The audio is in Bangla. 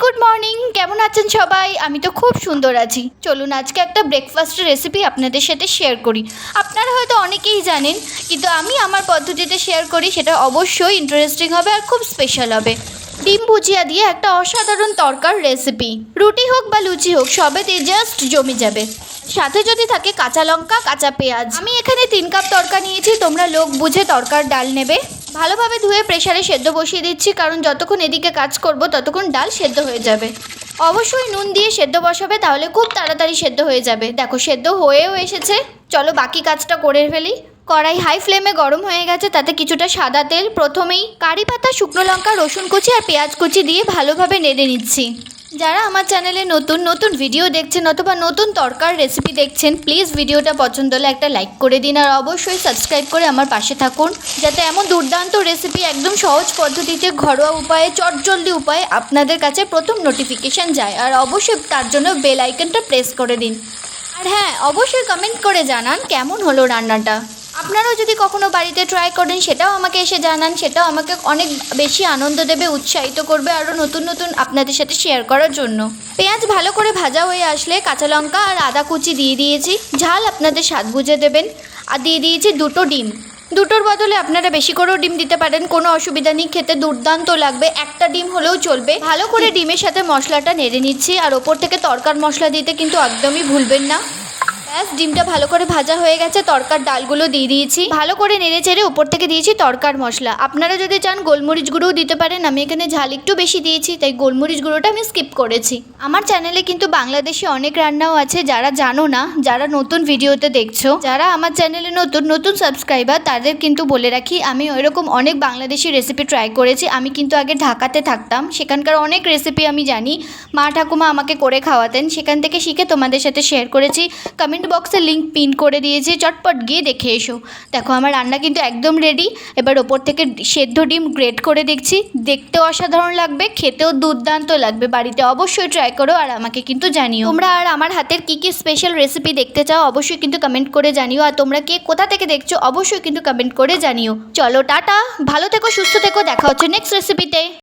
গুড মর্নিং, কেমন আছেন সবাই? আমি তো খুব সুন্দর আছি। চলুন আজকে একটা ব্রেকফাস্টের রেসিপি আপনাদের সাথে শেয়ার করি। আপনারা হয়তো অনেকেই জানেন, কিন্তু আমি আমার পদ্ধতিতে শেয়ার করি, সেটা অবশ্যই ইন্টারেস্টিং হবে আর খুব স্পেশাল হবে। ডিম ভুজিয়া দিয়ে একটা অসাধারণ তরকার রেসিপি। রুটি হোক বা লুচি হোক, সবেতে জাস্ট জমে যাবে। সাথে যদি থাকে কাঁচা লঙ্কা, কাঁচা পেঁয়াজ। আমি এখানে 3 কাপ তরকা নিয়েছি, তোমরা লোক বুঝে তরকার ডাল নেবে। ভালোভাবে ধুয়ে প্রেসারে সেদ্ধ বসিয়ে দিচ্ছি, কারণ যতক্ষণ এদিকে কাজ করব ততক্ষণ ডাল সেদ্ধ হয়ে যাবে। অবশ্যই নুন দিয়ে সেদ্ধ বসাবে, তাহলে খুব তাড়াতাড়ি সেদ্ধ হয়ে যাবে। দেখো সেদ্ধ হয়েও এসেছে। চলো বাকি কাজটা করে ফেলি। কড়াই হাই ফ্লেমে গরম হয়ে গেছে, তাতে কিছুটা সাদা তেল, প্রথমেই কারি পাতা, শুকনো লঙ্কা, রসুন কুচি আর পেঁয়াজ কুচি দিয়ে ভালোভাবে নেড়ে নিচ্ছি। যারা আমার চ্যানেলে নতুন নতুন ভিডিও দেখছেন অথবা নতুন তরকার রেসিপি দেখছেন, প্লিজ ভিডিওটা পছন্দ হলে একটা লাইক করে দিন আর অবশ্যই সাবস্ক্রাইব করে আমার পাশে থাকুন, যাতে এমন দুর্দান্ত রেসিপি একদম সহজ পদ্ধতিতে, ঘরোয়া উপায়ে, চটজলদি উপায়ে আপনাদের কাছে প্রথম নোটিফিকেশান যায়। আর অবশ্যই তার জন্য বেল আইকনটা প্রেস করে দিন। আর হ্যাঁ, অবশ্যই কমেন্ট করে জানান কেমন হলো রান্নাটা। আপনারাও যদি কখনো বাড়িতে ট্রাই করেন, সেটাও আমাকে এসে জানান। সেটাও আমাকে অনেক বেশি আনন্দ দেবে, উৎসাহিত করবে আরও নতুন নতুন আপনাদের সাথে শেয়ার করার জন্য। পেঁয়াজ ভালো করে ভাজা হয়ে আসলে কাঁচা লঙ্কা আর আদা কুচি দিয়ে দিয়েছি। ঝাল আপনাদের স্বাদ বুঝে দেবেন। আর দিয়ে দিয়েছি 2টো ডিম। 2টোর বদলে আপনারা বেশি করেও ডিম দিতে পারেন, কোনো অসুবিধা নেই, খেতে দুর্দান্ত লাগবে। একটা ডিম হলেও চলবে। ভালো করে ডিমের সাথে মশলাটা নেড়ে নিচ্ছি, আর ওপর থেকে তরকার মশলা দিতে কিন্তু একদমই ভুলবেন না। ব্যাস, ডিমটা ভালো করে ভাজা হয়ে গেছে, তরকার ডালগুলো দিয়ে দিয়েছি। ভালো করে নেড়ে চেড়ে উপর থেকে দিয়েছি তরকার মশলা। আপনারা যদি চান গোলমরিচ গুঁড়োও দিতে পারেন। আমি এখানে ঝাল একটু বেশি দিয়েছি, তাই গোলমরিচ গুঁড়োটা আমি স্কিপ করেছি। আমার চ্যানেলে কিন্তু বাংলাদেশি অনেক রান্নাও আছে, যারা জানো না, যারা নতুন ভিডিওতে দেখছো, যারা আমার চ্যানেলে নতুন নতুন সাবস্ক্রাইবার, তাদের কিন্তু বলে রাখি, আমি ওইরকম অনেক বাংলাদেশি রেসিপি ট্রাই করেছি। আমি কিন্তু আগে ঢাকাতে থাকতাম, সেখানকার অনেক রেসিপি আমি জানি। মা ঠাকুমা আমাকে করে খাওয়াতেন, সেখান থেকে শিখে তোমাদের সাথে শেয়ার করেছি। কমেন্ট বক্সে লিঙ্ক পিন করে দিয়েছি, চটপট গিয়ে দেখে এসো। দেখো আমার রান্না কিন্তু একদম রেডি। এবার ওপর থেকে সেদ্ধ ডিম গ্রেট করে দেখছি। দেখতেও অসাধারণ লাগবে, খেতেও দুর্দান্ত লাগবে। বাড়িতে অবশ্যই ট্রাই করো আর আমাকে কিন্তু জানিও তোমরা। আর আমার হাতের কী কী স্পেশাল রেসিপি দেখতে চাও অবশ্যই কিন্তু কমেন্ট করে জানিও। আর তোমরা কে কোথা থেকে দেখছো অবশ্যই কিন্তু কমেন্ট করে জানিও। চলো টাটা, ভালো থেকো, সুস্থ থেকো, দেখা হচ্ছে নেক্সট রেসিপিতে।